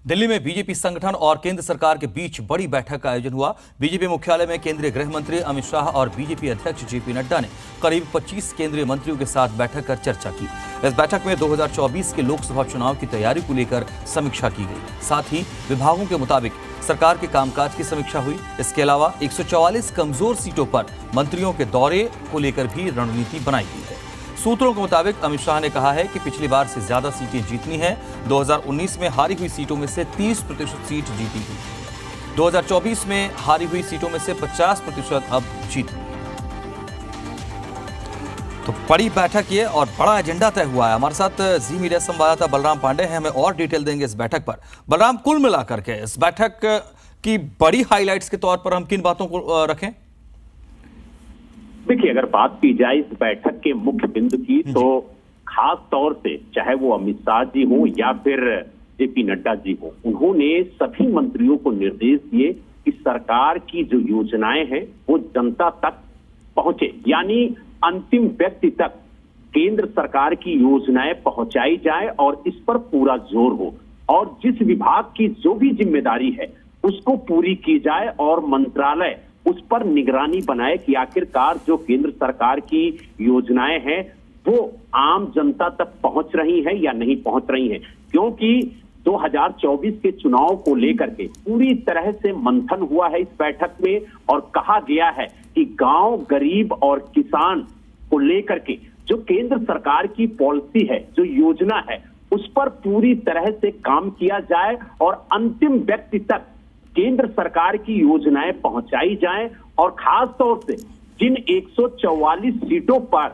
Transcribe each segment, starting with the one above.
दिल्ली में बीजेपी संगठन और केंद्र सरकार के बीच बड़ी बैठक का आयोजन हुआ। बीजेपी मुख्यालय में केंद्रीय गृह मंत्री अमित शाह और बीजेपी अध्यक्ष जेपी नड्डा ने करीब 25 केंद्रीय मंत्रियों के साथ बैठक कर चर्चा की। इस बैठक में 2024 के लोकसभा चुनाव की तैयारी को लेकर समीक्षा की गई। साथ ही विभागों के मुताबिक सरकार के कामकाज की समीक्षा हुई। इसके अलावा 144 कमजोर सीटों पर मंत्रियों के दौरे को लेकर भी रणनीति बनाई गई है। सूत्रों के मुताबिक अमित शाह ने कहा है कि पिछली बार से ज्यादा सीटें जीतनी है। 2019 में हारी हुई सीटों में से 30% सीट जीती गई। 2024 में हारी हुई सीटों में से 50% अब जीती। तो बड़ी बैठक ये और बड़ा एजेंडा तय हुआ है। हमारे साथ जी मीडिया संवाददाता बलराम पांडे हैं, हमें और डिटेल देंगे इस बैठक पर। बलराम, कुल मिलाकर के इस बैठक की बड़ी हाइलाइट्स के तौर पर हम किन बातों को रखें? देखिए, अगर बात की जाए इस बैठक के मुख्य बिंदु की, तो खास तौर से चाहे वो अमित शाह जी हो या फिर जेपी नड्डा जी हो, उन्होंने सभी मंत्रियों को निर्देश दिए कि सरकार की जो योजनाएं हैं वो जनता तक पहुंचे, यानी अंतिम व्यक्ति तक केंद्र सरकार की योजनाएं पहुंचाई जाए और इस पर पूरा जोर हो और जिस विभाग की जो भी जिम्मेदारी है उसको पूरी की जाए और मंत्रालय उस पर निगरानी बनाए कि आखिरकार जो केंद्र सरकार की योजनाएं हैं वो आम जनता तक पहुंच रही हैं या नहीं पहुंच रही हैं। क्योंकि 2024 के चुनाव को लेकर के पूरी तरह से मंथन हुआ है इस बैठक में और कहा गया है कि गांव, गरीब और किसान को लेकर के जो केंद्र सरकार की पॉलिसी है, जो योजना है, उस पर पूरी तरह से काम किया जाए और अंतिम व्यक्ति तक केंद्र सरकार की योजनाएं पहुंचाई जाएं और खास तौर से जिन 144 सीटों पर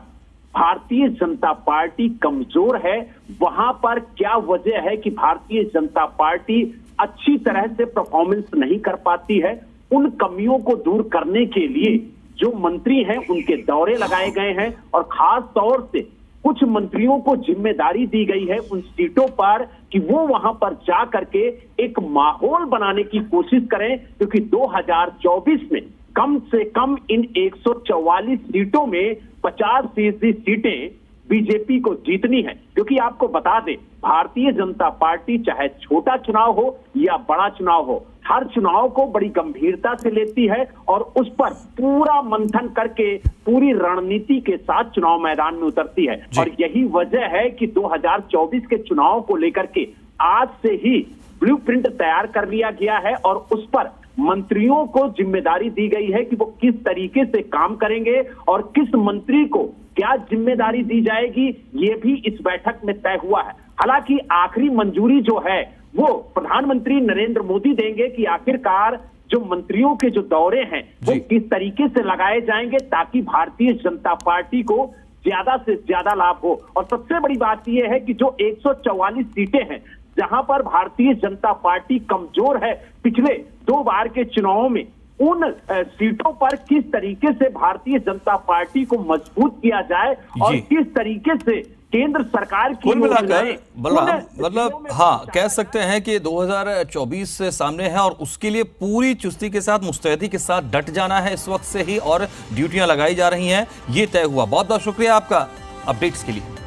भारतीय जनता पार्टी कमजोर है, वहां पर क्या वजह है कि भारतीय जनता पार्टी अच्छी तरह से परफॉर्मेंस नहीं कर पाती है, उन कमियों को दूर करने के लिए जो मंत्री हैं उनके दौरे लगाए गए हैं और खास तौर से कुछ मंत्रियों को जिम्मेदारी दी गई है उन सीटों पर कि वो वहां पर जा करके एक माहौल बनाने की कोशिश करें, क्योंकि 2024 में कम से कम इन 144 सीटों में 50% सीटें बीजेपी को जीतनी है। क्योंकि आपको बता दें, भारतीय जनता पार्टी चाहे छोटा चुनाव हो या बड़ा चुनाव हो, हर चुनाव को बड़ी गंभीरता से लेती है और उस पर पूरा मंथन करके पूरी रणनीति के साथ चुनाव मैदान में उतरती है। और यही वजह है कि 2024 के चुनाव को लेकर के आज से ही ब्लूप्रिंट तैयार कर लिया गया है और उस पर मंत्रियों को जिम्मेदारी दी गई है कि वो किस तरीके से काम करेंगे और किस मंत्री को क्या जिम्मेदारी दी जाएगी, ये भी इस बैठक में तय हुआ है। हालांकि आखिरी मंजूरी जो है वो प्रधानमंत्री नरेंद्र मोदी देंगे कि आखिरकार जो मंत्रियों के जो दौरे हैं वो किस तरीके से लगाए जाएंगे ताकि भारतीय जनता पार्टी को ज्यादा से ज्यादा लाभ हो। और सबसे बड़ी बात यह है कि जो 144 सीटें हैं जहां पर भारतीय जनता पार्टी कमजोर है पिछले 2 बार के चुनावों में, उन सीटों पर किस तरीके से भारतीय जनता पार्टी को मजबूत किया जाए और किस तरीके से केंद्र सरकार की कुल मिलाकर मतलब हाँ कह सकते हैं कि 2024 सामने है और उसके लिए पूरी चुस्ती के साथ, मुस्तैदी के साथ डट जाना है इस वक्त से ही और ड्यूटियां लगाई जा रही हैं। ये तय हुआ। बहुत बहुत शुक्रिया आपका अपडेट्स के लिए।